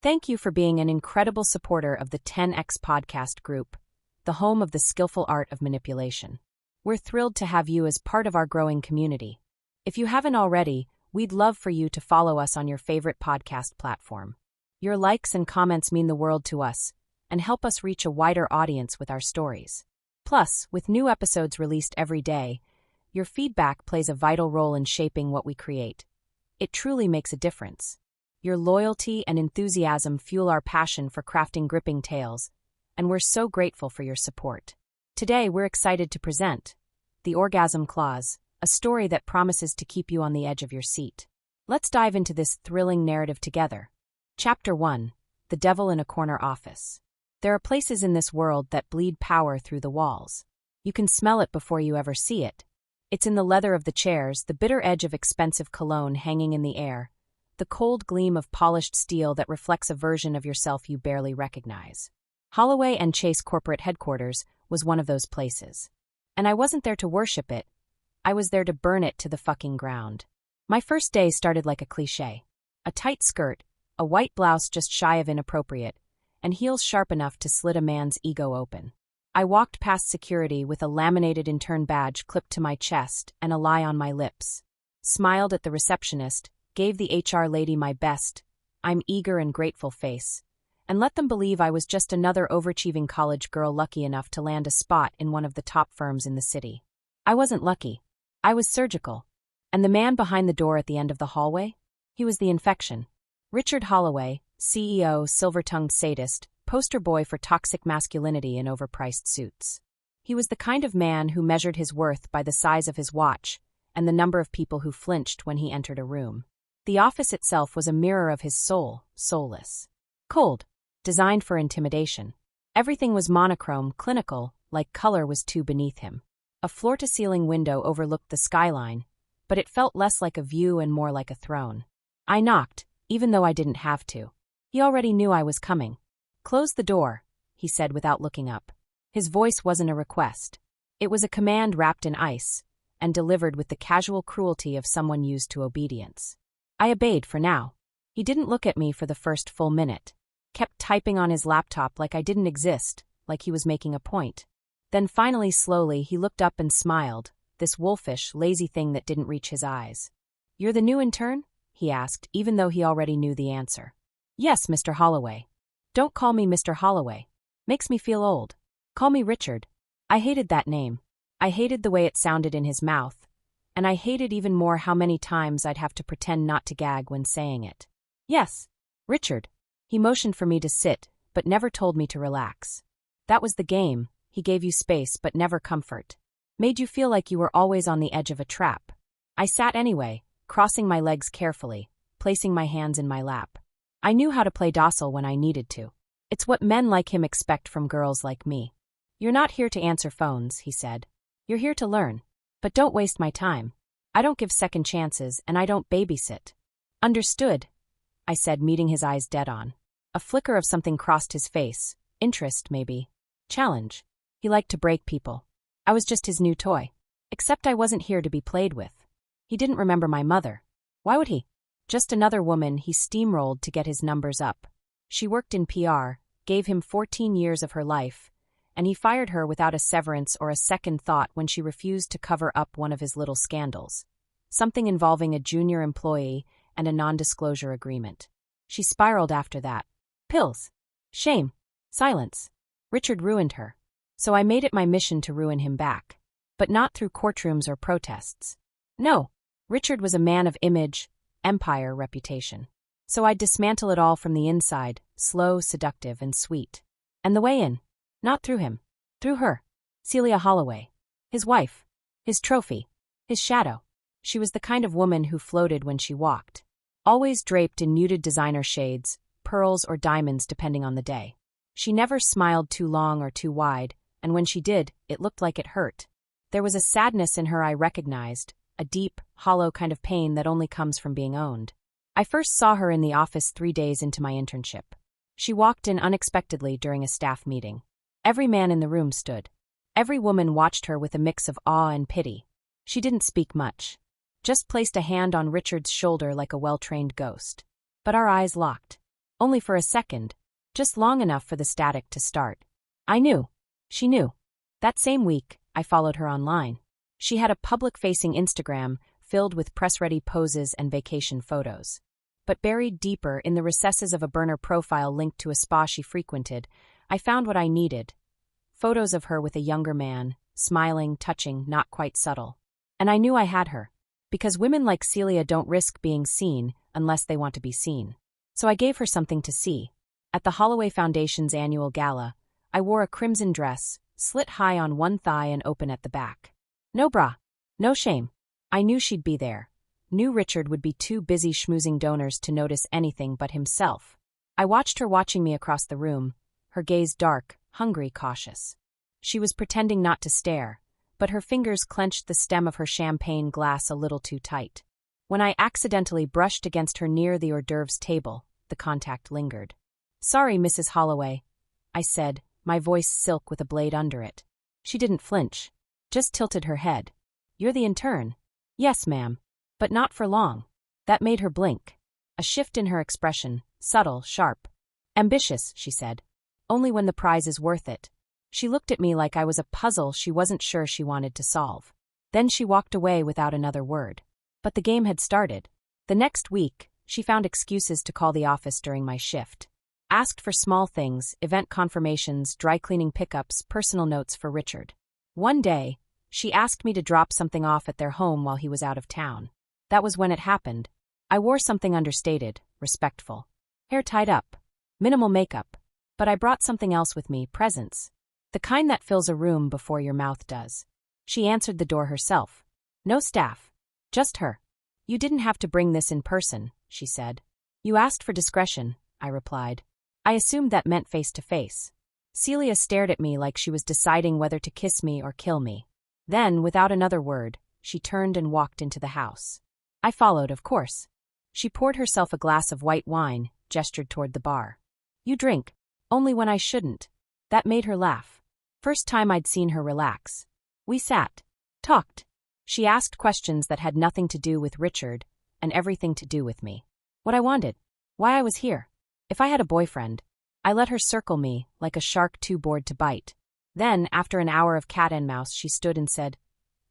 Thank you for being an incredible supporter of the 10X podcast group, the home of the skillful art of manipulation. We're thrilled to have you as part of our growing community. If you haven't already, we'd love for you to follow us on your favorite podcast platform. Your likes and comments mean the world to us and help us reach a wider audience with our stories. Plus, with new episodes released every day, your feedback plays a vital role in shaping what we create. It truly makes a difference. Your loyalty and enthusiasm fuel our passion for crafting gripping tales, and we're so grateful for your support. Today, we're excited to present The Orgasm Clause, a story that promises to keep you on the edge of your seat. Let's dive into this thrilling narrative together. Chapter 1: The Devil in a Corner Office. There are places in this world that bleed power through the walls. You can smell it before you ever see it. It's in the leather of the chairs, the bitter edge of expensive cologne hanging in the air, the cold gleam of polished steel that reflects a version of yourself you barely recognize. Holloway and Chase corporate headquarters was one of those places. And I wasn't there to worship it. I was there to burn it to the fucking ground. My first day started like a cliché. A tight skirt, a white blouse just shy of inappropriate, and heels sharp enough to slit a man's ego open. I walked past security with a laminated intern badge clipped to my chest and a lie on my lips. Smiled at the receptionist, gave the HR lady my best, I'm eager and grateful face, and let them believe I was just another overachieving college girl lucky enough to land a spot in one of the top firms in the city. I wasn't lucky. I was surgical. And the man behind the door at the end of the hallway? He was the infection. Richard Holloway, CEO, silver-tongued sadist, poster boy for toxic masculinity in overpriced suits. He was the kind of man who measured his worth by the size of his watch and the number of people who flinched when he entered a room. The office itself was a mirror of his soul, soulless. Cold. Designed for intimidation. Everything was monochrome, clinical, like color was too beneath him. A floor-to-ceiling window overlooked the skyline, but it felt less like a view and more like a throne. I knocked, even though I didn't have to. He already knew I was coming. Close the door, he said without looking up. His voice wasn't a request. It was a command wrapped in ice, and delivered with the casual cruelty of someone used to obedience. I obeyed for now. He didn't look at me for the first full minute. Kept typing on his laptop like I didn't exist, like he was making a point. Then finally, slowly, he looked up and smiled, this wolfish, lazy thing that didn't reach his eyes. "You're the new intern?" he asked, even though he already knew the answer. "Yes, Mr. Holloway." "Don't call me Mr. Holloway. Makes me feel old. Call me Richard." I hated that name. I hated the way it sounded in his mouth, and I hated even more how many times I'd have to pretend not to gag when saying it. "Yes, Richard." He motioned for me to sit, but never told me to relax. That was the game. He gave you space but never comfort. Made you feel like you were always on the edge of a trap. I sat anyway, crossing my legs carefully, placing my hands in my lap. I knew how to play docile when I needed to. It's what men like him expect from girls like me. "You're not here to answer phones," he said. "You're here to learn. But don't waste my time. I don't give second chances and I don't babysit." "Understood," I said, meeting his eyes dead on. A flicker of something crossed his face. Interest, maybe. Challenge. He liked to break people. I was just his new toy. Except I wasn't here to be played with. He didn't remember my mother. Why would he? Just another woman he steamrolled to get his numbers up. She worked in PR, gave him 14 years of her life, and he fired her without a severance or a second thought when she refused to cover up one of his little scandals. Something involving a junior employee and a non-disclosure agreement. She spiraled after that. Pills. Shame. Silence. Richard ruined her. So I made it my mission to ruin him back. But not through courtrooms or protests. No. Richard was a man of image, empire, reputation. So I'd dismantle it all from the inside, slow, seductive, and sweet. And the way in? Not through him. Through her. Celia Holloway. His wife. His trophy. His shadow. She was the kind of woman who floated when she walked. Always draped in muted designer shades, pearls or diamonds depending on the day. She never smiled too long or too wide, and when she did, it looked like it hurt. There was a sadness in her I recognized, a deep, hollow kind of pain that only comes from being owned. I first saw her in the office 3 days into my internship. She walked in unexpectedly during a staff meeting. Every man in the room stood. Every woman watched her with a mix of awe and pity. She didn't speak much. Just placed a hand on Richard's shoulder like a well-trained ghost. But our eyes locked. Only for a second. Just long enough for the static to start. I knew. She knew. That same week, I followed her online. She had a public-facing Instagram filled with press-ready poses and vacation photos. But buried deeper in the recesses of a burner profile linked to a spa she frequented, I found what I needed. Photos of her with a younger man, smiling, touching, not quite subtle. And I knew I had her. Because women like Celia don't risk being seen unless they want to be seen. So I gave her something to see. At the Holloway Foundation's annual gala, I wore a crimson dress, slit high on one thigh and open at the back. No bra. No shame. I knew she'd be there. Knew Richard would be too busy schmoozing donors to notice anything but himself. I watched her watching me across the room, her gaze dark, hungry, cautious. She was pretending not to stare, but her fingers clenched the stem of her champagne glass a little too tight. When I accidentally brushed against her near the hors d'oeuvres table, the contact lingered. "Sorry, Mrs. Holloway," I said, my voice silk with a blade under it. She didn't flinch, just tilted her head. "You're the intern?" "Yes, ma'am. But not for long." That made her blink. A shift in her expression, subtle, sharp. "Ambitious," she said. "Only when the prize is worth it." She looked at me like I was a puzzle she wasn't sure she wanted to solve. Then she walked away without another word. But the game had started. The next week, she found excuses to call the office during my shift. Asked for small things, event confirmations, dry cleaning pickups, personal notes for Richard. One day, she asked me to drop something off at their home while he was out of town. That was when it happened. I wore something understated, respectful. Hair tied up. Minimal makeup. But I brought something else with me, presents. The kind that fills a room before your mouth does. She answered the door herself. No staff. Just her. "You didn't have to bring this in person," she said. "You asked for discretion," I replied. I assumed that meant face-to-face. Celia stared at me like she was deciding whether to kiss me or kill me. Then, without another word, she turned and walked into the house. I followed, of course. She poured herself a glass of white wine, gestured toward the bar. "You drink." "Only when I shouldn't." That made her laugh. First time I'd seen her relax. We sat. Talked. She asked questions that had nothing to do with Richard, and everything to do with me. What I wanted. Why I was here. If I had a boyfriend. I let her circle me, like a shark too bored to bite. Then, after an hour of cat and mouse, she stood and said,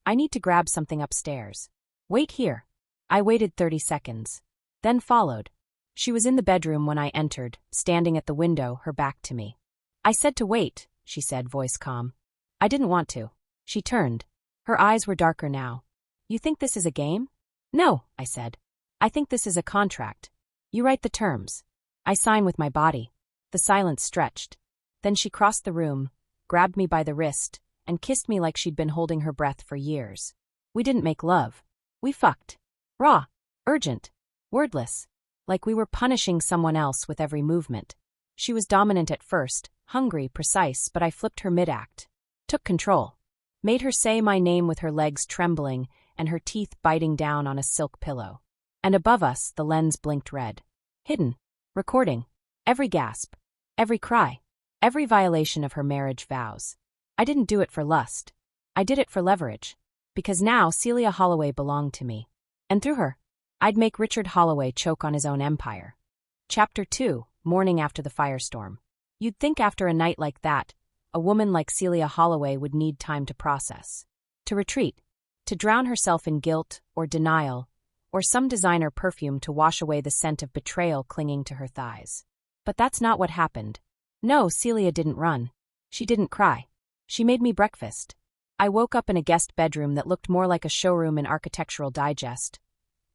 "I need to grab something upstairs. Wait here." I waited 30 seconds. Then followed. She was in the bedroom when I entered, standing at the window, her back to me. "I said to wait," she said, voice calm. I didn't want to. She turned. Her eyes were darker now. "You think this is a game?" "No," I said. "I think this is a contract. You write the terms. I sign with my body." The silence stretched. Then she crossed the room, grabbed me by the wrist, and kissed me like she'd been holding her breath for years. We didn't make love. We fucked. Raw. Urgent. Wordless. Like we were punishing someone else with every movement. She was dominant at first, hungry, precise, but I flipped her mid-act. Took control. Made her say my name with her legs trembling and her teeth biting down on a silk pillow. And above us, the lens blinked red. Hidden. Recording. Every gasp. Every cry. Every violation of her marriage vows. I didn't do it for lust. I did it for leverage. Because now Celia Holloway belonged to me. And through her, I'd make Richard Holloway choke on his own empire. Chapter 2, Morning After the Firestorm. You'd think after a night like that, a woman like Celia Holloway would need time to process. To retreat. To drown herself in guilt or denial, or some designer perfume to wash away the scent of betrayal clinging to her thighs. But that's not what happened. No, Celia didn't run. She didn't cry. She made me breakfast. I woke up in a guest bedroom that looked more like a showroom in Architectural Digest.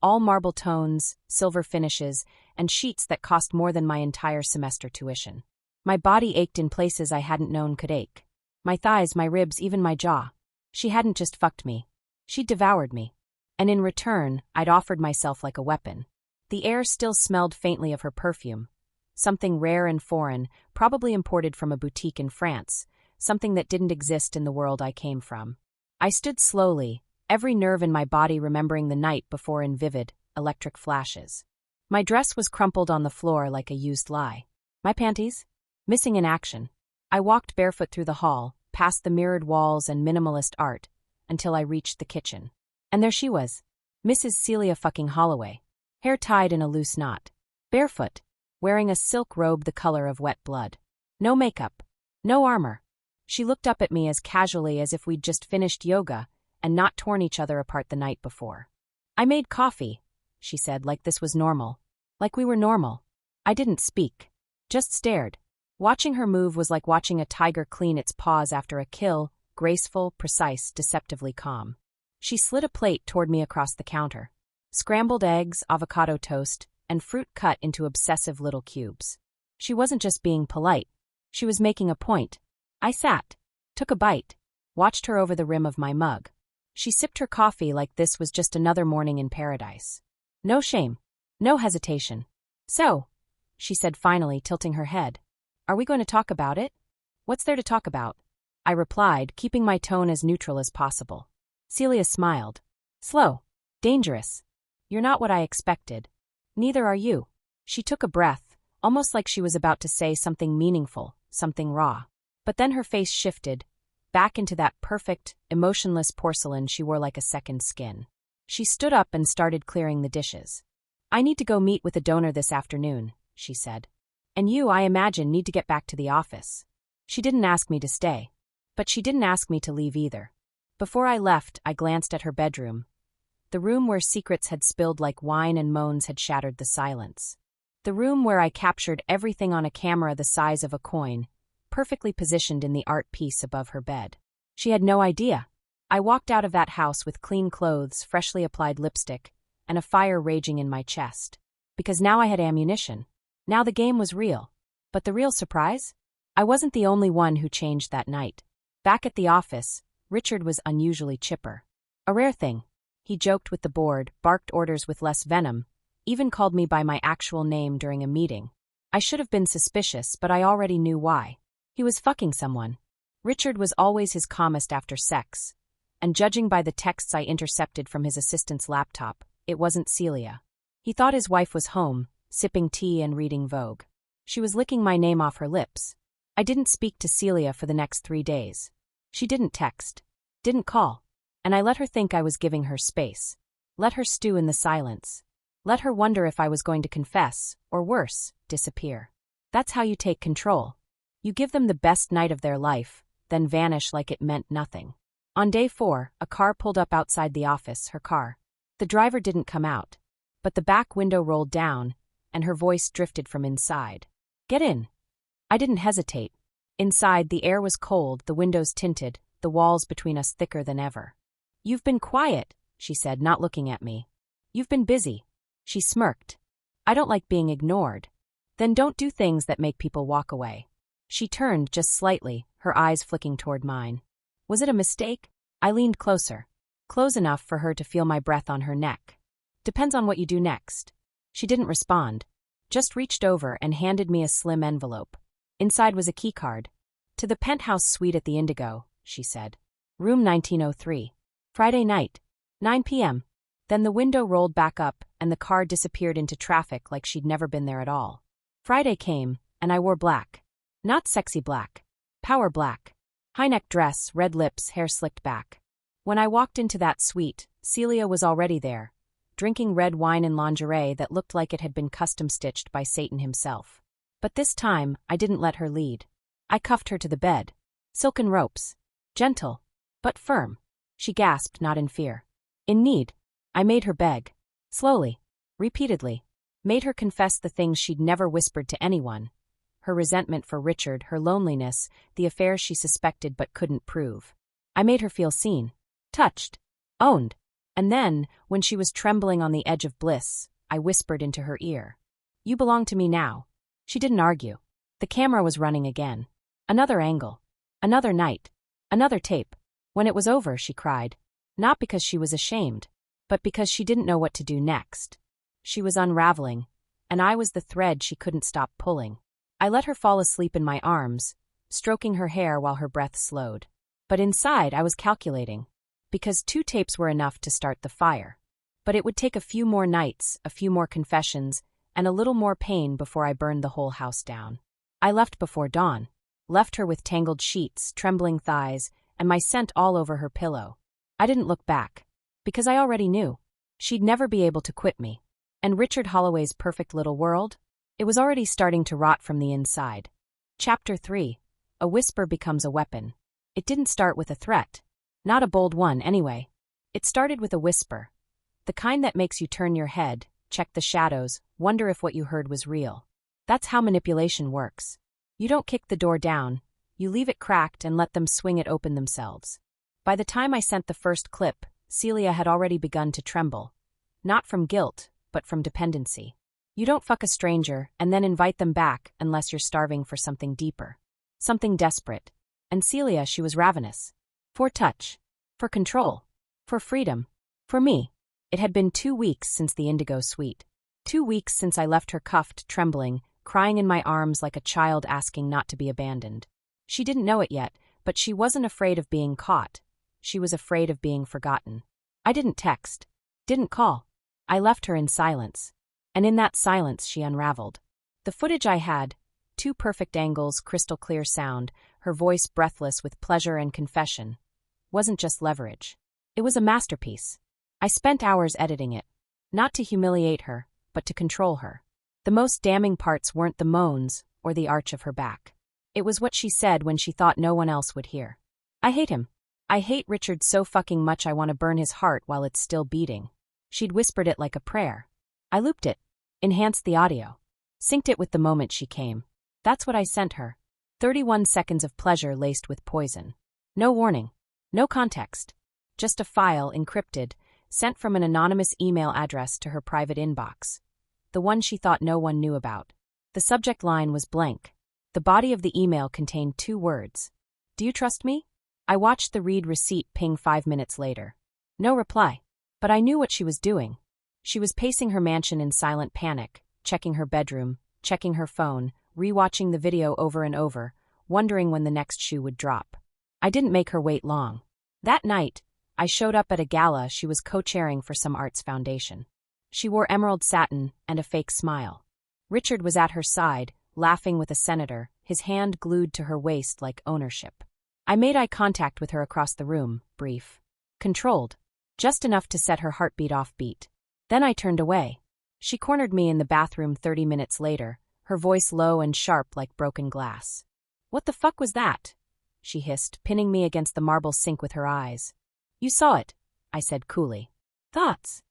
All marble tones, silver finishes, and sheets that cost more than my entire semester tuition. My body ached in places I hadn't known could ache. My thighs, my ribs, even my jaw. She hadn't just fucked me. She'd devoured me. And in return, I'd offered myself like a weapon. The air still smelled faintly of her perfume. Something rare and foreign, probably imported from a boutique in France, something that didn't exist in the world I came from. I stood slowly, every nerve in my body remembering the night before in vivid, electric flashes. My dress was crumpled on the floor like a used lie. My panties? Missing in action. I walked barefoot through the hall, past the mirrored walls and minimalist art, until I reached the kitchen. And there she was, Mrs. Celia fucking Holloway, hair tied in a loose knot, barefoot, wearing a silk robe the color of wet blood. No makeup. No armor. She looked up at me as casually as if we'd just finished yoga and not torn each other apart the night before. I made coffee, she said, like this was normal. Like we were normal. I didn't speak. Just stared. Watching her move was like watching a tiger clean its paws after a kill, graceful, precise, deceptively calm. She slid a plate toward me across the counter. Scrambled eggs, avocado toast, and fruit cut into obsessive little cubes. She wasn't just being polite. She was making a point. I sat, took a bite, watched her over the rim of my mug. She sipped her coffee like this was just another morning in paradise. No shame. No hesitation. So, she said finally, tilting her head. Are we going to talk about it? What's there to talk about? I replied, keeping my tone as neutral as possible. Celia smiled. Slow. Dangerous. You're not what I expected. Neither are you. She took a breath, almost like she was about to say something meaningful, something raw. But then her face shifted, back into that perfect, emotionless porcelain she wore like a second skin. She stood up and started clearing the dishes. I need to go meet with a donor this afternoon, she said. And you, I imagine, need to get back to the office. She didn't ask me to stay. But she didn't ask me to leave either. Before I left, I glanced at her bedroom. The room where secrets had spilled like wine and moans had shattered the silence. The room where I captured everything on a camera the size of a coin, perfectly positioned in the art piece above her bed. She had no idea. I walked out of that house with clean clothes, freshly applied lipstick, and a fire raging in my chest. Because now I had ammunition. Now the game was real. But the real surprise? I wasn't the only one who changed that night. Back at the office, Richard was unusually chipper. A rare thing. He joked with the board, barked orders with less venom, even called me by my actual name during a meeting. I should have been suspicious, but I already knew why. He was fucking someone. Richard was always his calmest after sex, and judging by the texts I intercepted from his assistant's laptop, it wasn't Celia. He thought his wife was home, sipping tea and reading Vogue. She was licking my name off her lips. I didn't speak to Celia for the next 3 days. She didn't text, didn't call, and I let her think I was giving her space. Let her stew in the silence. Let her wonder if I was going to confess, or worse, disappear. That's how you take control. You give them the best night of their life, then vanish like it meant nothing. On day 4, a car pulled up outside the office, her car. The driver didn't come out, but the back window rolled down, and her voice drifted from inside. Get in. I didn't hesitate. Inside, the air was cold, the windows tinted, the walls between us thicker than ever. You've been quiet, she said, not looking at me. You've been busy. She smirked. I don't like being ignored. Then don't do things that make people walk away. She turned just slightly, her eyes flicking toward mine. Was it a mistake? I leaned closer. Close enough for her to feel my breath on her neck. Depends on what you do next. She didn't respond. Just reached over and handed me a slim envelope. Inside was a keycard. To the penthouse suite at the Indigo, she said. Room 1903. Friday night. 9 p.m. Then the window rolled back up, and the car disappeared into traffic like she'd never been there at all. Friday came, and I wore black. Not sexy black. Power black. High-neck dress, red lips, hair slicked back. When I walked into that suite, Celia was already there, drinking red wine in lingerie that looked like it had been custom-stitched by Satan himself. But this time, I didn't let her lead. I cuffed her to the bed. Silken ropes. Gentle, but firm. She gasped, not in fear. In need. I made her beg. Slowly. Repeatedly. Made her confess the things she'd never whispered to anyone. Her resentment for Richard, her loneliness, the affairs she suspected but couldn't prove. I made her feel seen. Touched. Owned. And then, when she was trembling on the edge of bliss, I whispered into her ear. You belong to me now. She didn't argue. The camera was running again. Another angle. Another night. Another tape. When it was over, she cried. Not because she was ashamed, but because she didn't know what to do next. She was unraveling, and I was the thread she couldn't stop pulling. I let her fall asleep in my arms, stroking her hair while her breath slowed. But inside, I was calculating. Because 2 tapes were enough to start the fire. But it would take a few more nights, a few more confessions, and a little more pain before I burned the whole house down. I left before dawn. Left her with tangled sheets, trembling thighs, and my scent all over her pillow. I didn't look back. Because I already knew. She'd never be able to quit me. And Richard Holloway's perfect little world? It was already starting to rot from the inside. Chapter 3. A whisper becomes a weapon. It didn't start with a threat. Not a bold one, anyway. It started with a whisper. The kind that makes you turn your head, check the shadows, wonder if what you heard was real. That's how manipulation works. You don't kick the door down. You leave it cracked and let them swing it open themselves. By the time I sent the first clip, Celia had already begun to tremble. Not from guilt, but from dependency. You don't fuck a stranger and then invite them back unless you're starving for something deeper. Something desperate. And Celia, she was ravenous. For touch. For control. For freedom. For me. It had been 2 weeks since the indigo suite. 2 weeks since I left her cuffed, trembling, crying in my arms like a child asking not to be abandoned. She didn't know it yet, but she wasn't afraid of being caught. She was afraid of being forgotten. I didn't text. Didn't call. I left her in silence. And in that silence she unraveled. The footage I had, 2 perfect angles, crystal clear sound, her voice breathless with pleasure and confession, wasn't just leverage. It was a masterpiece. I spent hours editing it. Not to humiliate her, but to control her. The most damning parts weren't the moans or the arch of her back. It was what she said when she thought no one else would hear. I hate him. I hate Richard so fucking much I want to burn his heart while it's still beating. She'd whispered it like a prayer. I looped it. Enhanced the audio. Synced it with the moment she came. That's what I sent her. 31 seconds of pleasure laced with poison. No warning. No context. Just a file, encrypted, sent from an anonymous email address to her private inbox. The one she thought no one knew about. The subject line was blank. The body of the email contained 2 words. Do you trust me? I watched the read receipt ping 5 minutes later. No reply. But I knew what she was doing. She was pacing her mansion in silent panic, checking her bedroom, checking her phone, rewatching the video over and over, wondering when the next shoe would drop. I didn't make her wait long. That night, I showed up at a gala she was co-chairing for some arts foundation. She wore emerald satin and a fake smile. Richard was at her side, laughing with a senator, his hand glued to her waist like ownership. I made eye contact with her across the room, brief. Controlled. Just enough to set her heartbeat off beat. Then I turned away. She cornered me in the bathroom 30 minutes later, her voice low and sharp like broken glass. What the fuck was that? She hissed, pinning me against the marble sink with her eyes. You saw it, I said coolly. Thoughts?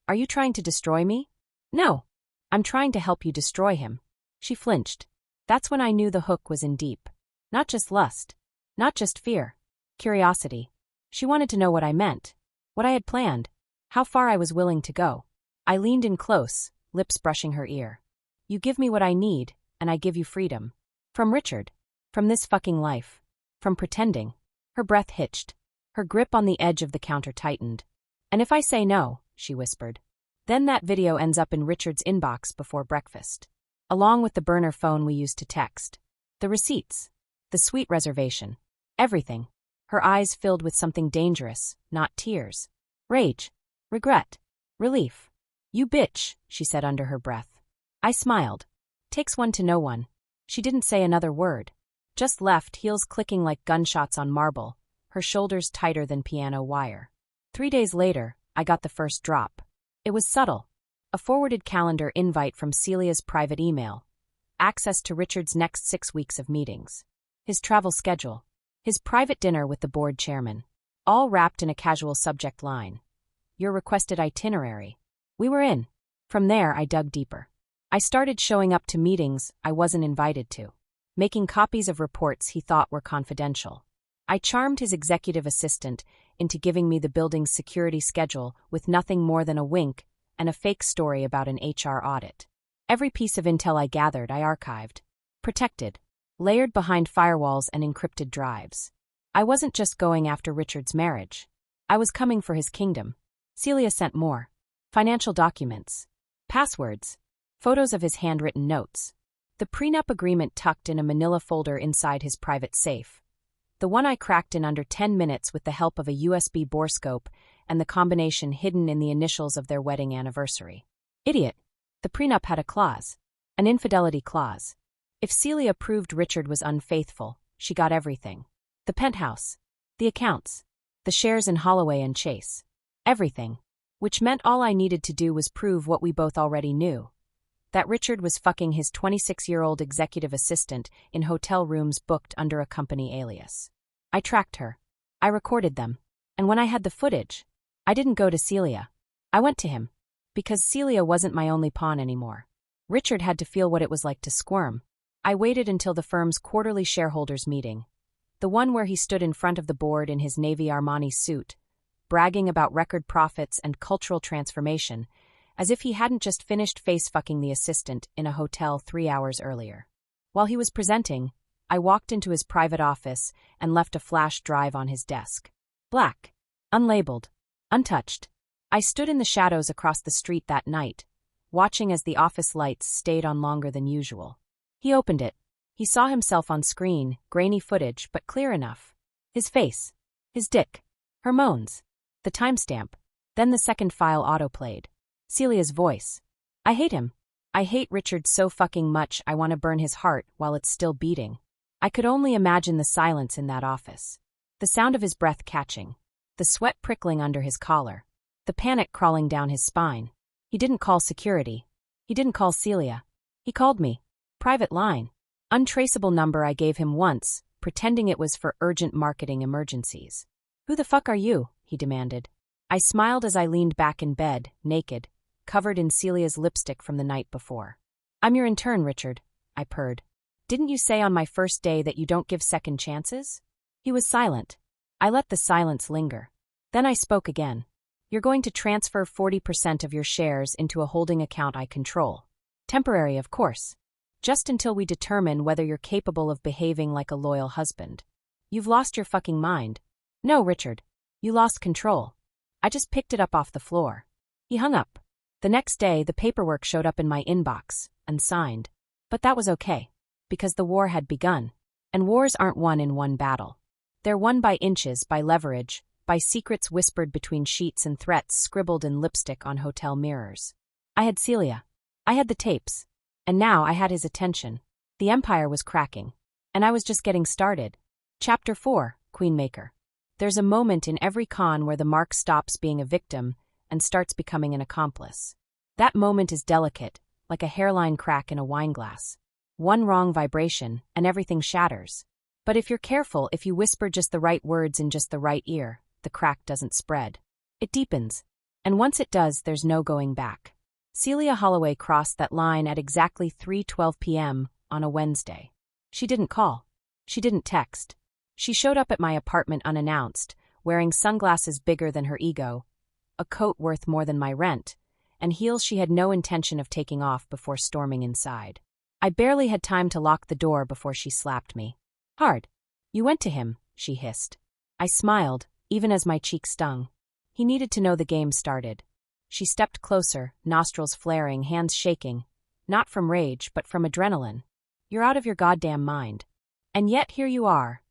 Are you trying to destroy me? No. I'm trying to help you destroy him. She flinched. That's when I knew the hook was in deep. Not just lust. Not just fear. Curiosity. She wanted to know what I meant. What I had planned. How far I was willing to go. I leaned in close, lips brushing her ear. You give me what I need, and I give you freedom. From Richard. From this fucking life. From pretending. Her breath hitched. Her grip on the edge of the counter tightened. And if I say no, she whispered, then that video ends up in Richard's inbox before breakfast. Along with the burner phone we used to text. The receipts. The suite reservation. Everything. Her eyes filled with something dangerous, not tears. Rage. Regret. Relief. You bitch, she said under her breath. I smiled. Takes one to know one. She didn't say another word. Just left, heels clicking like gunshots on marble, her shoulders tighter than piano wire. 3 days later, I got the first drop. It was subtle. A forwarded calendar invite from Celia's private email. Access to Richard's next 6 weeks of meetings. His travel schedule. His private dinner with the board chairman. All wrapped in a casual subject line. Your requested itinerary. We were in. From there, I dug deeper. I started showing up to meetings I wasn't invited to. Making copies of reports he thought were confidential. I charmed his executive assistant into giving me the building's security schedule with nothing more than a wink and a fake story about an HR audit. Every piece of intel I gathered, I archived. Protected. Layered behind firewalls and encrypted drives. I wasn't just going after Richard's marriage. I was coming for his kingdom. Celia sent more. Financial documents. Passwords. Photos of his handwritten notes. The prenup agreement tucked in a manila folder inside his private safe. The one I cracked in under 10 minutes with the help of a USB borescope and the combination hidden in the initials of their wedding anniversary. Idiot. The prenup had a clause. An infidelity clause. If Celia proved Richard was unfaithful, she got everything. The penthouse. The accounts. The shares in Holloway and Chase. Everything. Which meant all I needed to do was prove what we both already knew. That Richard was fucking his 26-year-old executive assistant in hotel rooms booked under a company alias. I tracked her. I recorded them. And when I had the footage, I didn't go to Celia. I went to him. Because Celia wasn't my only pawn anymore. Richard had to feel what it was like to squirm. I waited until the firm's quarterly shareholders meeting. The one where he stood in front of the board in his navy Armani suit, bragging about record profits and cultural transformation, as if he hadn't just finished face-fucking the assistant in a hotel 3 hours earlier. While he was presenting, I walked into his private office and left a flash drive on his desk. Black. Unlabeled. Untouched. I stood in the shadows across the street that night, watching as the office lights stayed on longer than usual. He opened it. He saw himself on screen, grainy footage, but clear enough. His face. His dick. Her moans. The timestamp. Then the second file autoplayed. Celia's voice. I hate him. I hate Richard so fucking much I want to burn his heart while it's still beating. I could only imagine the silence in that office. The sound of his breath catching. The sweat prickling under his collar. The panic crawling down his spine. He didn't call security. He didn't call Celia. He called me. Private line. Untraceable number I gave him once, pretending it was for urgent marketing emergencies. Who the fuck are you? He demanded. I smiled as I leaned back in bed, naked, covered in Celia's lipstick from the night before. I'm your intern, Richard, I purred. Didn't you say on my first day that you don't give second chances? He was silent. I let the silence linger. Then I spoke again. You're going to transfer 40% of your shares into a holding account I control. Temporary, of course. Just until we determine whether you're capable of behaving like a loyal husband. You've lost your fucking mind. No, Richard. You lost control. I just picked it up off the floor. He hung up. The next day, the paperwork showed up in my inbox, unsigned. But that was okay. Because the war had begun. And wars aren't won in one battle. They're won by inches, by leverage, by secrets whispered between sheets and threats scribbled in lipstick on hotel mirrors. I had Celia. I had the tapes. And now I had his attention. The empire was cracking. And I was just getting started. Chapter 4, Queenmaker. There's a moment in every con where the mark stops being a victim and starts becoming an accomplice. That moment is delicate, like a hairline crack in a wine glass. One wrong vibration, and everything shatters. But if you're careful, if you whisper just the right words in just the right ear, the crack doesn't spread. It deepens. And once it does, there's no going back. Celia Holloway crossed that line at exactly 3:12 p.m. on a Wednesday. She didn't call. She didn't text. She showed up at my apartment unannounced, wearing sunglasses bigger than her ego, a coat worth more than my rent, and heels she had no intention of taking off before storming inside. I barely had time to lock the door before she slapped me. Hard. You went to him, she hissed. I smiled, even as my cheek stung. He needed to know the game started. She stepped closer, nostrils flaring, hands shaking. Not from rage, but from adrenaline. You're out of your goddamn mind. And yet here you are,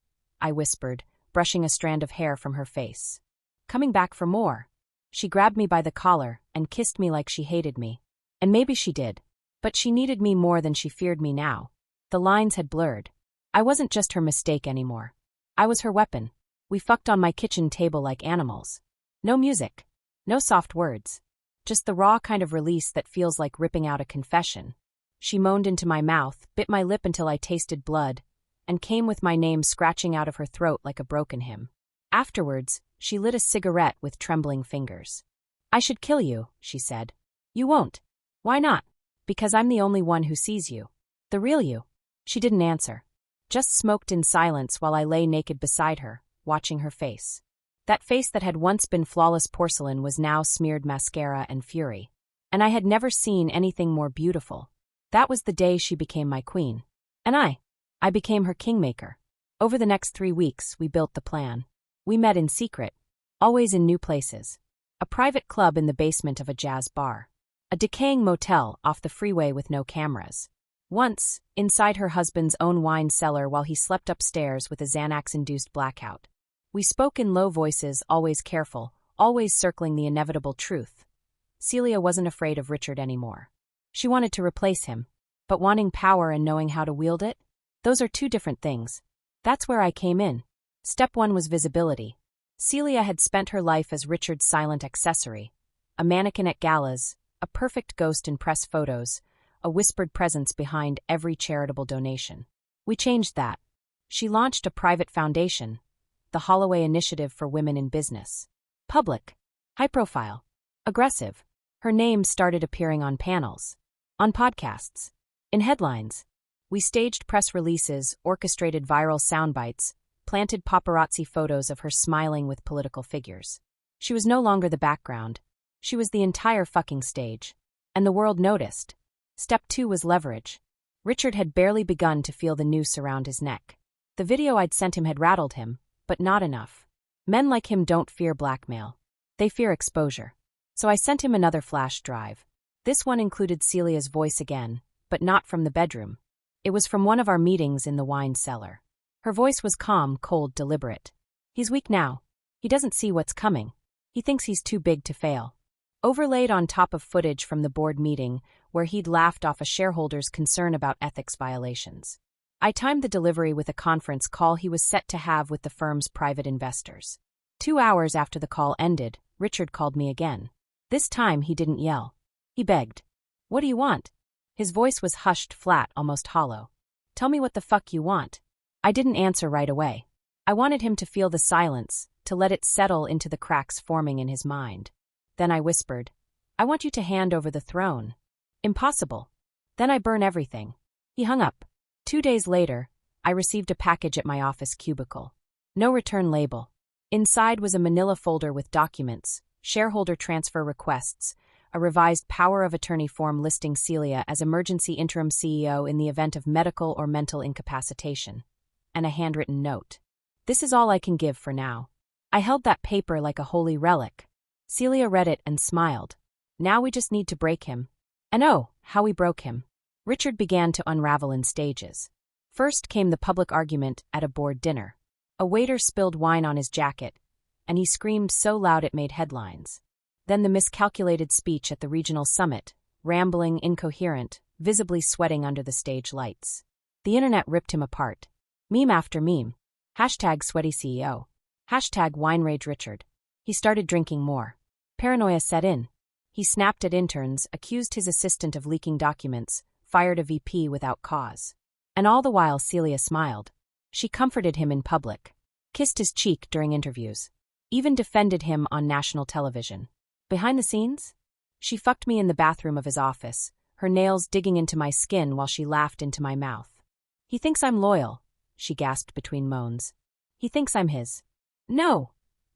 I whispered, brushing a strand of hair from her face. Coming back for more. She grabbed me by the collar and kissed me like she hated me. And maybe she did. But she needed me more than she feared me now. The lines had blurred. I wasn't just her mistake anymore. I was her weapon. We fucked on my kitchen table like animals. No music. No soft words. Just the raw kind of release that feels like ripping out a confession. She moaned into my mouth, bit my lip until I tasted blood, and came with my name scratching out of her throat like a broken hymn. Afterwards, she lit a cigarette with trembling fingers. I should kill you, she said. You won't. Why not? Because I'm the only one who sees you. The real you. She didn't answer. Just smoked in silence while I lay naked beside her, watching her face. That face that had once been flawless porcelain was now smeared mascara and fury. And I had never seen anything more beautiful. That was the day she became my queen. And I became her kingmaker. Over the next 3 weeks, we built the plan. We met in secret, always in new places. A private club in the basement of a jazz bar. A decaying motel off the freeway with no cameras. Once, inside her husband's own wine cellar while he slept upstairs with a Xanax-induced blackout. We spoke in low voices, always careful, always circling the inevitable truth. Celia wasn't afraid of Richard anymore. She wanted to replace him, but wanting power and knowing how to wield it? Those are two different things. That's where I came in. Step 1 was visibility. Celia had spent her life as Richard's silent accessory. A mannequin at galas, a perfect ghost in press photos, a whispered presence behind every charitable donation. We changed that. She launched a private foundation, the Holloway Initiative for Women in Business. Public. High-profile. Aggressive. Her name started appearing on panels. On podcasts. In headlines. We staged press releases, orchestrated viral soundbites, planted paparazzi photos of her smiling with political figures. She was no longer the background. She was the entire fucking stage. And the world noticed. Step 2 was leverage. Richard had barely begun to feel the noose around his neck. The video I'd sent him had rattled him, but not enough. Men like him don't fear blackmail. They fear exposure. So I sent him another flash drive. This one included Celia's voice again, but not from the bedroom. It was from one of our meetings in the wine cellar. Her voice was calm, cold, deliberate. He's weak now. He doesn't see what's coming. He thinks he's too big to fail. Overlaid on top of footage from the board meeting, where he'd laughed off a shareholder's concern about ethics violations. I timed the delivery with a conference call he was set to have with the firm's private investors. 2 hours after the call ended, Richard called me again. This time he didn't yell. He begged. "What do you want?" His voice was hushed, flat, almost hollow. "Tell me what the fuck you want." I didn't answer right away. I wanted him to feel the silence, to let it settle into the cracks forming in his mind. Then I whispered, "I want you to hand over the throne." "Impossible. Then I burn everything." He hung up. 2 days later, I received a package at my office cubicle. No return label. Inside was a manila folder with documents, shareholder transfer requests, a revised power of attorney form listing Celia as emergency interim CEO in the event of medical or mental incapacitation, and a handwritten note. "This is all I can give for now." I held that paper like a holy relic. Celia read it and smiled. "Now we just need to break him." And oh, how we broke him. Richard began to unravel in stages. First came the public argument at a board dinner. A waiter spilled wine on his jacket, and he screamed so loud it made headlines. Then the miscalculated speech at the regional summit, rambling, incoherent, visibly sweating under the stage lights. The internet ripped him apart. Meme after meme. Hashtag sweaty CEO. Hashtag wine rage Richard. He started drinking more. Paranoia set in. He snapped at interns, accused his assistant of leaking documents, fired a VP without cause. And all the while Celia smiled. She comforted him in public, kissed his cheek during interviews, even defended him on national television. Behind the scenes? She fucked me in the bathroom of his office, her nails digging into my skin while she laughed into my mouth. "He thinks I'm loyal," she gasped between moans. "He thinks I'm his." "No,"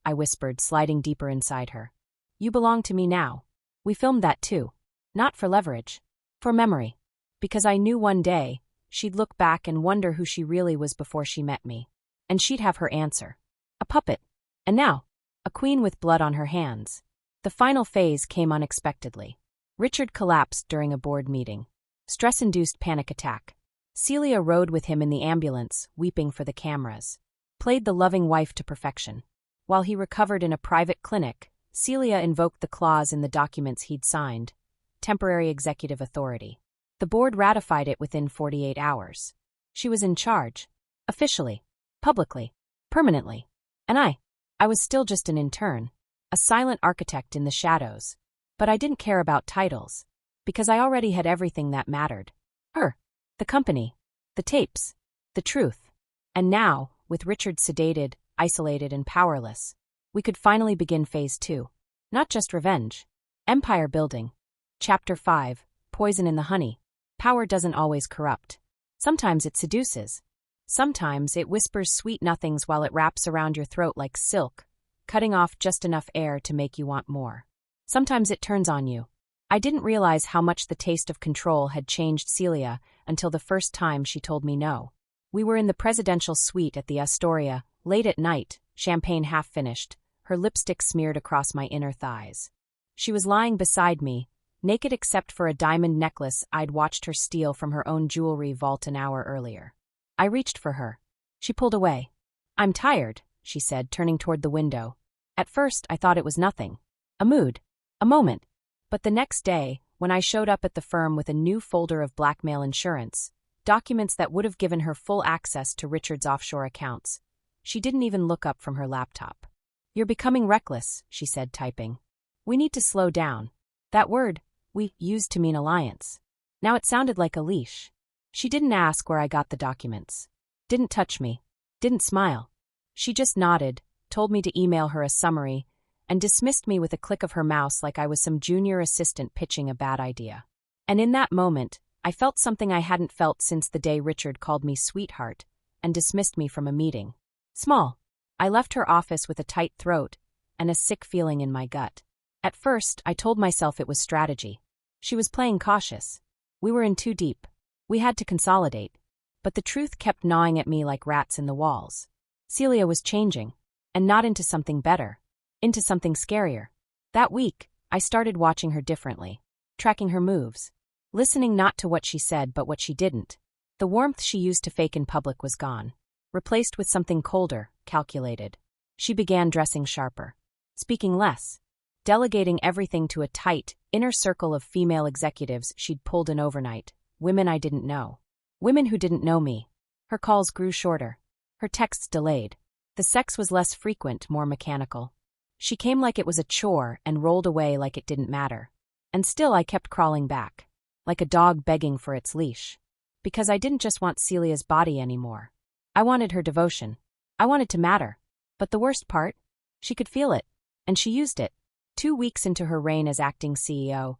I whispered, sliding deeper inside her. "You belong to me now." We filmed that too. Not for leverage. For memory. Because I knew one day, she'd look back and wonder who she really was before she met me. And she'd have her answer. A puppet. And now, a queen with blood on her hands. The final phase came unexpectedly. Richard collapsed during a board meeting. Stress-induced panic attack. Celia rode with him in the ambulance, weeping for the cameras. Played the loving wife to perfection. While he recovered in a private clinic, Celia invoked the clause in the documents he'd signed. Temporary executive authority. The board ratified it within 48 hours. She was in charge. Officially. Publicly. Permanently. And I was still just an intern. A silent architect in the shadows. But I didn't care about titles. Because I already had everything that mattered. Her. The company. The tapes. The truth. And now, with Richard sedated, isolated, and powerless, we could finally begin phase 2. Not just revenge. Empire building. Chapter 5. Poison in the honey. Power doesn't always corrupt. Sometimes it seduces. Sometimes it whispers sweet nothings while it wraps around your throat like silk, cutting off just enough air to make you want more. Sometimes it turns on you. I didn't realize how much the taste of control had changed Celia until the first time she told me no. We were in the presidential suite at the Astoria, late at night, champagne half finished, her lipstick smeared across my inner thighs. She was lying beside me, naked except for a diamond necklace I'd watched her steal from her own jewelry vault an hour earlier. I reached for her. She pulled away. "I'm tired," she said, turning toward the window. At first, I thought it was nothing. A mood. A moment. But the next day, when I showed up at the firm with a new folder of blackmail insurance, documents that would have given her full access to Richard's offshore accounts, she didn't even look up from her laptop. "You're becoming reckless," she said, typing. "We need to slow down." That word, we used to mean alliance. Now it sounded like a leash. She didn't ask where I got the documents. Didn't touch me. Didn't smile. She just nodded, told me to email her a summary, and dismissed me with a click of her mouse like I was some junior assistant pitching a bad idea. And in that moment, I felt something I hadn't felt since the day Richard called me sweetheart and dismissed me from a meeting. Small. I left her office with a tight throat and a sick feeling in my gut. At first, I told myself it was strategy. She was playing cautious. We were in too deep. We had to consolidate. But the truth kept gnawing at me like rats in the walls. Celia was changing, and not into something better, into something scarier. That week, I started watching her differently, tracking her moves, listening not to what she said but what she didn't. The warmth she used to fake in public was gone, replaced with something colder, calculated. She began dressing sharper, speaking less, delegating everything to a tight, inner circle of female executives she'd pulled in overnight, women I didn't know. Women who didn't know me. Her calls grew shorter. Her texts delayed. The sex was less frequent, more mechanical. She came like it was a chore and rolled away like it didn't matter. And still I kept crawling back, like a dog begging for its leash. Because I didn't just want Celia's body anymore. I wanted her devotion. I wanted to matter. But the worst part? She could feel it. And she used it. 2 weeks into her reign as acting CEO,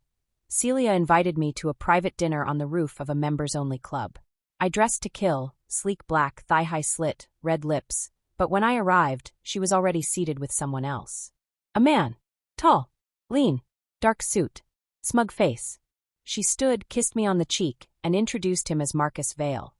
Celia invited me to a private dinner on the roof of a members-only club. I dressed to kill, sleek black, thigh-high slit, red lips, but when I arrived, she was already seated with someone else. A man. Tall. Lean. Dark suit. Smug face. She stood, kissed me on the cheek, and introduced him as Marcus Vale,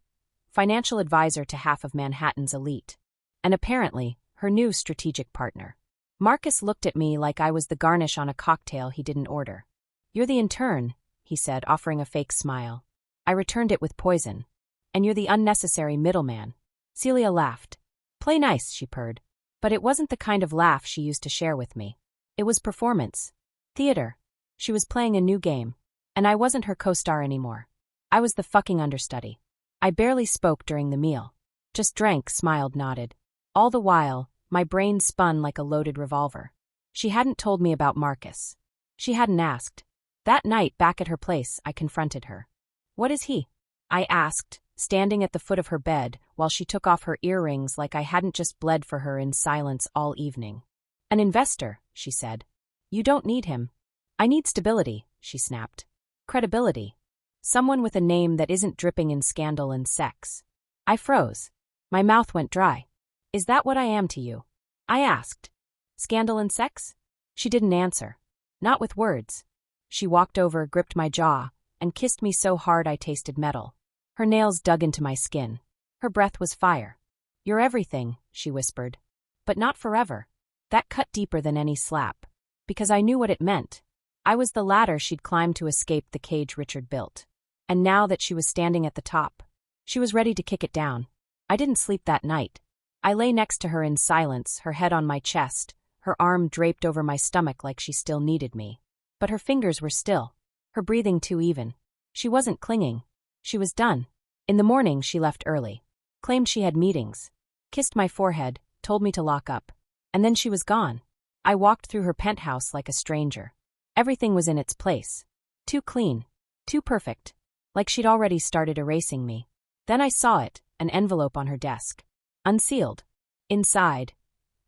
financial advisor to half of Manhattan's elite, and apparently, her new strategic partner. Marcus looked at me like I was the garnish on a cocktail he didn't order. "You're the intern," he said, offering a fake smile. I returned it with poison. "And you're the unnecessary middleman." Celia laughed. "Play nice," she purred. But it wasn't the kind of laugh she used to share with me. It was performance. Theater. She was playing a new game. And I wasn't her co-star anymore. I was the fucking understudy. I barely spoke during the meal. Just drank, smiled, nodded. All the while, my brain spun like a loaded revolver. She hadn't told me about Marcus. She hadn't asked. That night, back at her place, I confronted her. "What is he?" I asked, standing at the foot of her bed while she took off her earrings like I hadn't just bled for her in silence all evening. "An investor," she said. "You don't need him." "I need stability," she snapped. "Credibility. Someone with a name that isn't dripping in scandal and sex." I froze. My mouth went dry. "Is that what I am to you?" I asked. "Scandal and sex?" She didn't answer. Not with words. She walked over, gripped my jaw, and kissed me so hard I tasted metal. Her nails dug into my skin. Her breath was fire. "You're everything," she whispered. "But not forever." That cut deeper than any slap. Because I knew what it meant. I was the ladder she'd climbed to escape the cage Richard built. And now that she was standing at the top, she was ready to kick it down. I didn't sleep that night. I lay next to her in silence, her head on my chest, her arm draped over my stomach like she still needed me. But her fingers were still, her breathing too even. She wasn't clinging. She was done. In the morning, she left early. Claimed she had meetings. Kissed my forehead, told me to lock up. And then she was gone. I walked through her penthouse like a stranger. Everything was in its place. Too clean. Too perfect. Like she'd already started erasing me. Then I saw it, an envelope on her desk. Unsealed. Inside,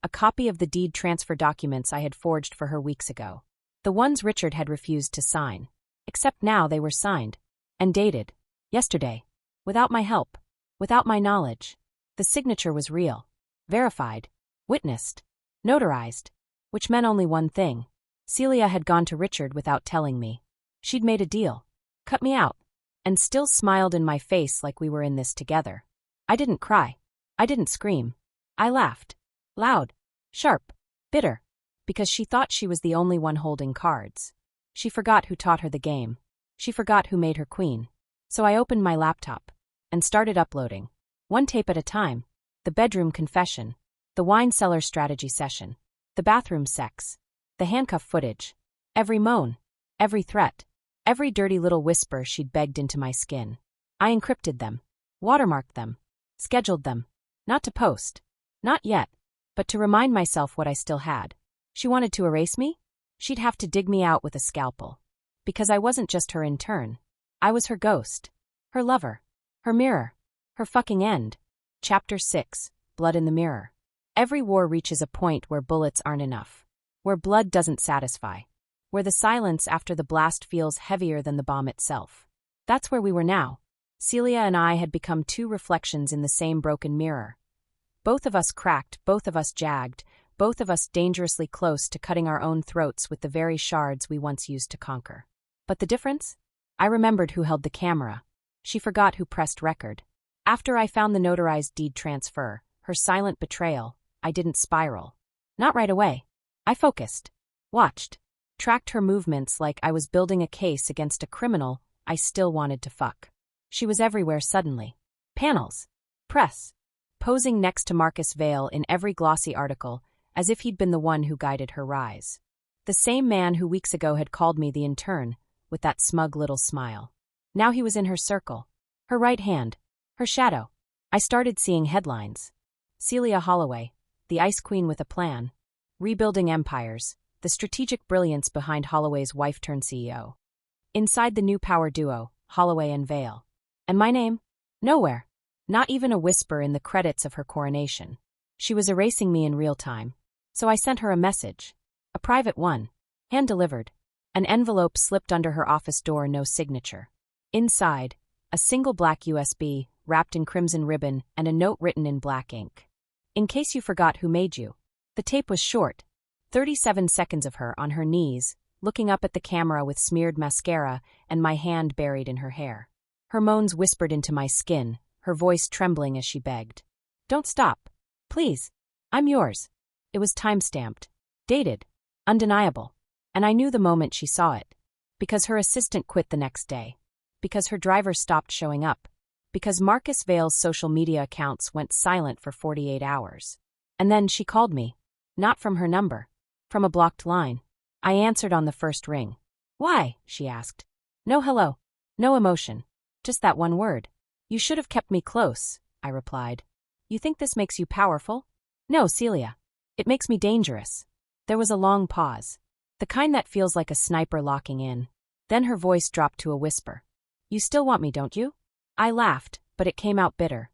a copy of the deed transfer documents I had forged for her weeks ago. The ones Richard had refused to sign. Except now they were signed. And dated. Yesterday. Without my help. Without my knowledge. The signature was real. Verified. Witnessed. Notarized. Which meant only one thing. Celia had gone to Richard without telling me. She'd made a deal. Cut me out. And still smiled in my face like we were in this together. I didn't cry. I didn't scream. I laughed. Loud. Sharp. Bitter. Because she thought she was the only one holding cards. She forgot who taught her the game. She forgot who made her queen. So I opened my laptop and started uploading. One tape at a time. The bedroom confession. The wine cellar strategy session. The bathroom sex. The handcuff footage. Every moan. Every threat. Every dirty little whisper she'd begged into my skin. I encrypted them. Watermarked them. Scheduled them. Not to post. Not yet. But to remind myself what I still had. She wanted to erase me? She'd have to dig me out with a scalpel. Because I wasn't just her intern. I was her ghost. Her lover. Her mirror. Her fucking end. Chapter 6. Blood in the Mirror. Every war reaches a point where bullets aren't enough. Where blood doesn't satisfy. Where the silence after the blast feels heavier than the bomb itself. That's where we were now. Celia and I had become two reflections in the same broken mirror. Both of us cracked, both of us jagged, both of us dangerously close to cutting our own throats with the very shards we once used to conquer. But the difference? I remembered who held the camera. She forgot who pressed record. After I found the notarized deed transfer, her silent betrayal, I didn't spiral. Not right away. I focused. Watched. Tracked her movements like I was building a case against a criminal I still wanted to fuck. She was everywhere suddenly. Panels. Press. Posing next to Marcus Vale in every glossy article, as if he'd been the one who guided her rise. The same man who weeks ago had called me the intern, with that smug little smile. Now he was in her circle. Her right hand. Her shadow. I started seeing headlines. Celia Holloway, the Ice Queen with a plan. Rebuilding empires, the strategic brilliance behind Holloway's wife-turned-CEO. Inside the new power duo, Holloway and Vale. And my name? Nowhere. Not even a whisper in the credits of her coronation. She was erasing me in real time. So I sent her a message. A private one. Hand-delivered. An envelope slipped under her office door, no signature. Inside, a single black USB, wrapped in crimson ribbon, and a note written in black ink. In case you forgot who made you. The tape was short. 37 seconds of her on her knees, looking up at the camera with smeared mascara and my hand buried in her hair. Her moans whispered into my skin, her voice trembling as she begged. Don't stop. Please. I'm yours. It was time-stamped. Dated. Undeniable. And I knew the moment she saw it. Because her assistant quit the next day. Because her driver stopped showing up. Because Marcus Vale's social media accounts went silent for 48 hours. And then she called me. Not from her number. From a blocked line. I answered on the first ring. Why? She asked. No hello. No emotion. Just that one word. You should have kept me close, I replied. You think this makes you powerful? No, Celia. It makes me dangerous. There was a long pause. The kind that feels like a sniper locking in. Then her voice dropped to a whisper. You still want me, don't you? I laughed, but it came out bitter.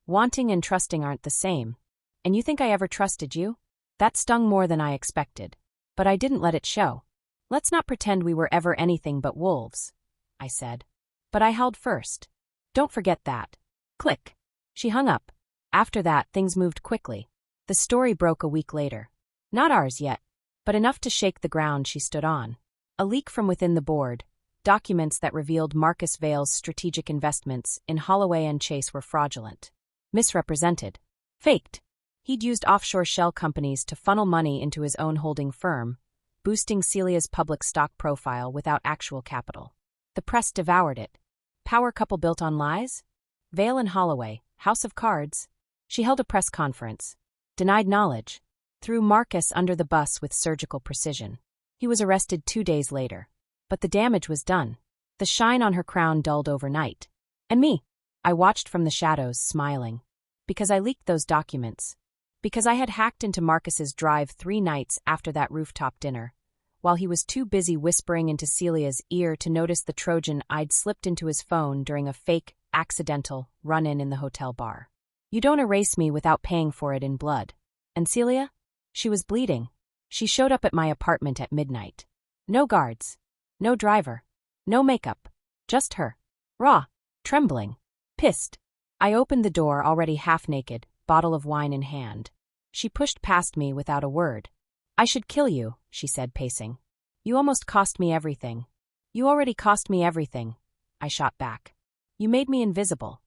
Wanting and trusting aren't the same. And you think I ever trusted you? That stung more than I expected. But I didn't let it show. Let's not pretend we were ever anything but wolves, I said. But I held first. Don't forget that. Click. She hung up. After that, things moved quickly. The story broke a week later. Not ours yet, but enough to shake the ground she stood on. A leak from within the board. Documents that revealed Marcus Vale's strategic investments in Holloway and Chase were fraudulent. Misrepresented. Faked. He'd used offshore shell companies to funnel money into his own holding firm, boosting Celia's public stock profile without actual capital. The press devoured it. Power couple built on lies? Vale and Holloway, House of Cards. She held a press conference. Denied knowledge. Threw Marcus under the bus with surgical precision. He was arrested 2 days later. But the damage was done. The shine on her crown dulled overnight. And me. I watched from the shadows, smiling. Because I leaked those documents. Because I had hacked into Marcus's drive 3 nights after that rooftop dinner, while he was too busy whispering into Celia's ear to notice the Trojan I'd slipped into his phone during a fake, accidental run-in the hotel bar. You don't erase me without paying for it in blood. And Celia? She was bleeding. She showed up at my apartment at midnight. No guards. No driver. No makeup. Just her. Raw. Trembling. Pissed. I opened the door already half-naked, bottle of wine in hand. She pushed past me without a word. I should kill you, she said, pacing. You almost cost me everything. You already cost me everything, I shot back. You made me invisible.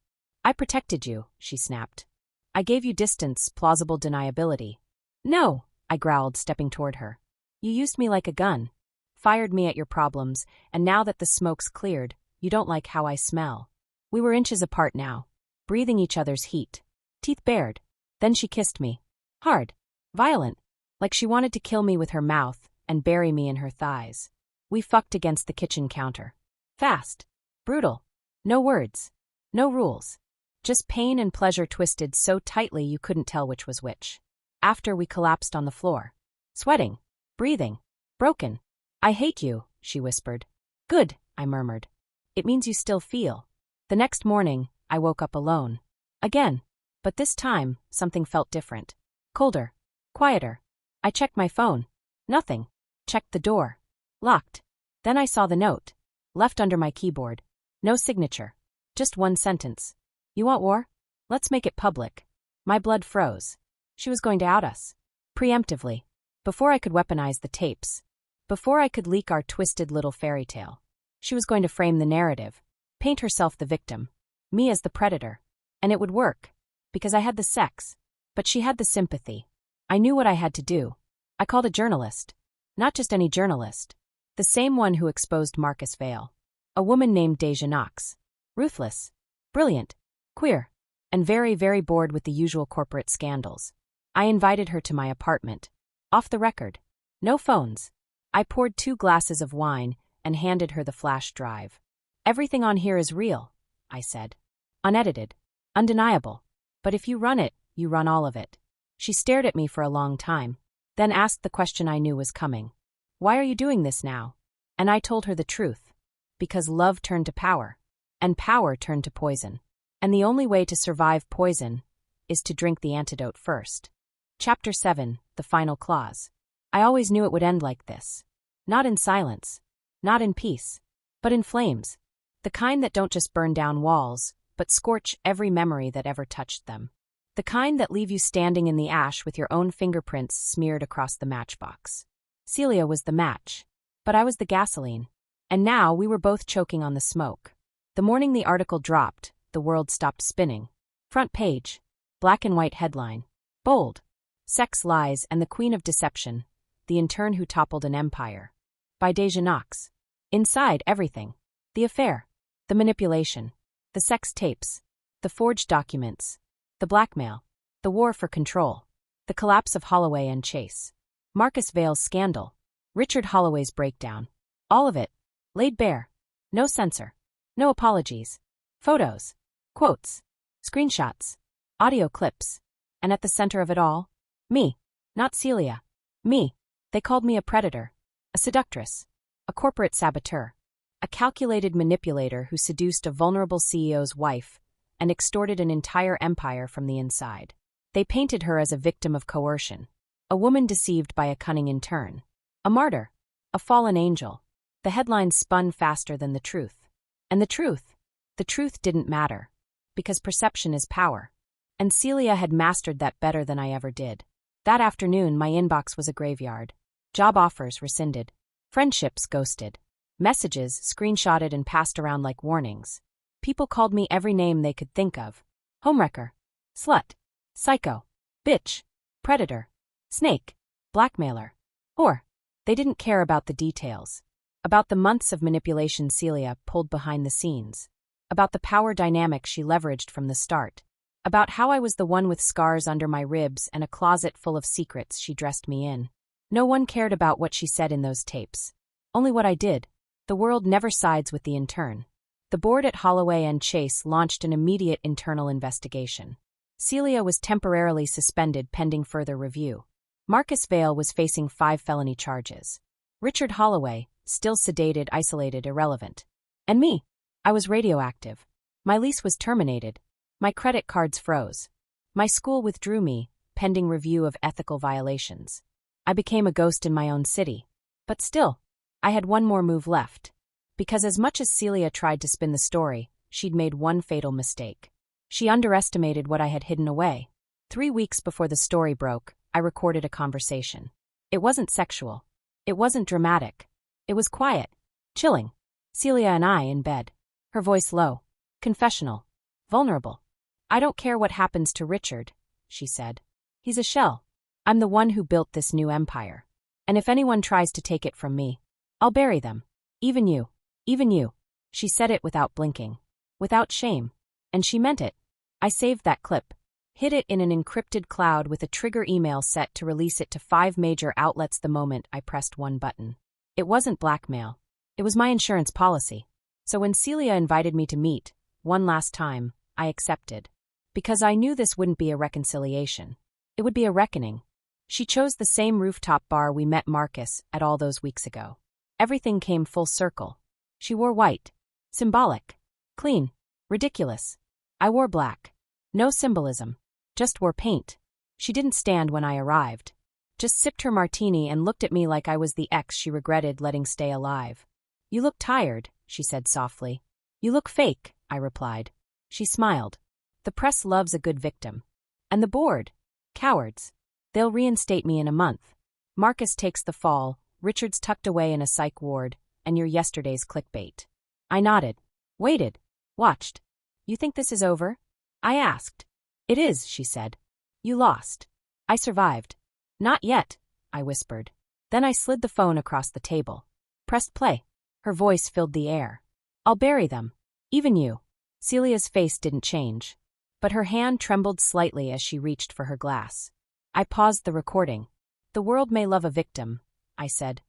I protected you, she snapped. I gave you distance, plausible deniability. No, I growled, stepping toward her. You used me like a gun. Fired me at your problems, and now that the smoke's cleared, you don't like how I smell. We were inches apart now, breathing each other's heat. Teeth bared. Then she kissed me. Hard. Violent. Like she wanted to kill me with her mouth and bury me in her thighs. We fucked against the kitchen counter. Fast. Brutal. No words. No rules. Just pain and pleasure twisted so tightly you couldn't tell which was which. After we collapsed on the floor. Sweating. Breathing. Broken. I hate you, she whispered. Good, I murmured. It means you still feel. The next morning, I woke up alone. Again. But this time, something felt different. Colder. Quieter. I checked my phone. Nothing. Checked the door. Locked. Then I saw the note. Left under my keyboard. No signature. Just one sentence. You want war? Let's make it public. My blood froze. She was going to out us. Preemptively. Before I could weaponize the tapes. Before I could leak our twisted little fairy tale. She was going to frame the narrative. Paint herself the victim. Me as the predator. And it would work. Because I had the sex. But she had the sympathy. I knew what I had to do. I called a journalist. Not just any journalist. The same one who exposed Marcus Vale. A woman named Deja Knox. Ruthless. Brilliant. Queer. And very, very bored with the usual corporate scandals. I invited her to my apartment. Off the record. No phones. I poured 2 glasses of wine and handed her the flash drive. Everything on here is real, I said. Unedited. Undeniable. But if you run it, you run all of it. She stared at me for a long time, then asked the question I knew was coming. Why are you doing this now? And I told her the truth. Because love turned to power. And power turned to poison. And the only way to survive poison is to drink the antidote first. Chapter 7, The Final Clause. I always knew it would end like this. Not in silence. Not in peace. But in flames. The kind that don't just burn down walls, but scorch every memory that ever touched them. The kind that leave you standing in the ash with your own fingerprints smeared across the matchbox. Celia was the match. But I was the gasoline. And now we were both choking on the smoke. The morning the article dropped, the world stopped spinning. Front page. Black and white headline. Bold. Sex Lies and the Queen of Deception. The Intern Who Toppled an Empire. By Deja Knox. Inside, everything. The affair. The manipulation. The sex tapes. The forged documents. The blackmail. The war for control. The collapse of Holloway and Chase. Marcus Vale's scandal. Richard Holloway's breakdown. All of it. Laid bare. No censor. No apologies. Photos. Quotes. Screenshots. Audio clips. And at the center of it all? Me. Not Celia. Me. They called me a predator. A seductress. A corporate saboteur. A calculated manipulator who seduced a vulnerable CEO's wife and extorted an entire empire from the inside. They painted her as a victim of coercion. A woman deceived by a cunning intern. A martyr. A fallen angel. The headlines spun faster than the truth. And the truth didn't matter. Because perception is power. And Celia had mastered that better than I ever did. That afternoon, my inbox was a graveyard. Job offers rescinded. Friendships ghosted. Messages screenshotted and passed around like warnings. People called me every name they could think of. Homewrecker. Slut. Psycho. Bitch. Predator. Snake. Blackmailer. Whore. They didn't care about the details. About the months of manipulation Celia pulled behind the scenes. About the power dynamic she leveraged from the start. About how I was the one with scars under my ribs and a closet full of secrets she dressed me in. No one cared about what she said in those tapes. Only what I did. The world never sides with the intern. The board at Holloway and Chase launched an immediate internal investigation. Celia was temporarily suspended pending further review. Marcus Vale was facing 5 felony charges. Richard Holloway, still sedated, isolated, irrelevant. And me. I was radioactive. My lease was terminated. My credit cards froze. My school withdrew me, pending review of ethical violations. I became a ghost in my own city. But still, I had one more move left. Because as much as Celia tried to spin the story, she'd made one fatal mistake. She underestimated what I had hidden away. 3 weeks before the story broke, I recorded a conversation. It wasn't sexual. It wasn't dramatic. It was quiet. Chilling. Celia and I in bed. Her voice low. Confessional. Vulnerable. I don't care what happens to Richard, she said. He's a shell. I'm the one who built this new empire. And if anyone tries to take it from me, I'll bury them. Even you. Even you. She said it without blinking. Without shame. And she meant it. I saved that clip. Hid it in an encrypted cloud with a trigger email set to release it to 5 major outlets the moment I pressed one button. It wasn't blackmail. It was my insurance policy. So when Celia invited me to meet, one last time, I accepted. Because I knew this wouldn't be a reconciliation. It would be a reckoning. She chose the same rooftop bar we met Marcus at all those weeks ago. Everything came full circle. She wore white. Symbolic. Clean. Ridiculous. I wore black. No symbolism. Just wore paint. She didn't stand when I arrived. Just sipped her martini and looked at me like I was the ex she regretted letting stay alive. You look tired, she said softly. You look fake, I replied. She smiled. The press loves a good victim. And the board? Cowards. They'll reinstate me in a month. Marcus takes the fall, Richard's tucked away in a psych ward, and you're yesterday's clickbait. I nodded. Waited. Watched. You think this is over? I asked. It is, she said. You lost. I survived. Not yet, I whispered. Then I slid the phone across the table. Pressed play. Her voice filled the air. I'll bury them. Even you. Celia's face didn't change. But her hand trembled slightly as she reached for her glass. I paused the recording. The world may love a victim, I said.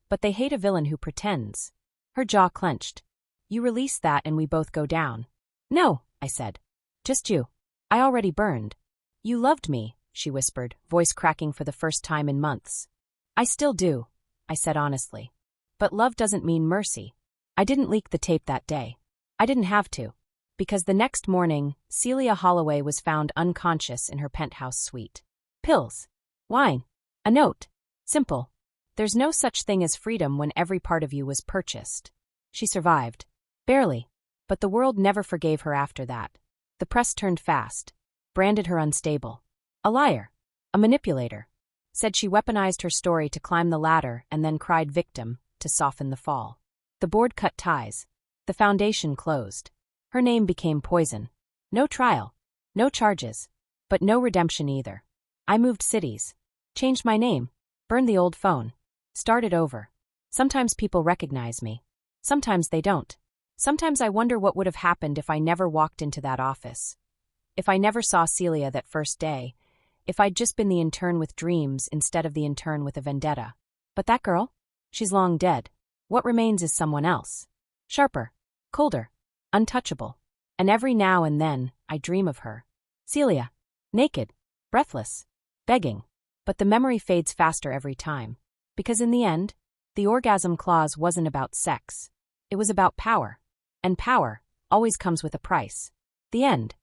But they hate a villain who pretends. Her jaw clenched. You release that and we both go down. No, I said. Just you. I already burned. You loved me, she whispered, voice cracking for the first time in months. I still do, I said honestly. But love doesn't mean mercy. I didn't leak the tape that day. I didn't have to. Because the next morning, Celia Holloway was found unconscious in her penthouse suite. Pills. Wine. A note. Simple. There's no such thing as freedom when every part of you was purchased. She survived. Barely. But the world never forgave her after that. The press turned fast. Branded her unstable. A liar. A manipulator. Said she weaponized her story to climb the ladder and then cried victim to soften the fall. The board cut ties. The foundation closed. Her name became poison. No trial. No charges. But no redemption either. I moved cities. Changed my name. Burned the old phone. Started over. Sometimes people recognize me. Sometimes they don't. Sometimes I wonder what would have happened if I never walked into that office. If I never saw Celia that first day. If I'd just been the intern with dreams instead of the intern with a vendetta. But that girl? She's long dead. What remains is someone else. Sharper. Colder. Untouchable. And every now and then, I dream of her. Celia. Naked. Breathless. Begging. But the memory fades faster every time. Because in the end, the Orgasm Clause wasn't about sex. It was about power. And power always comes with a price. The end.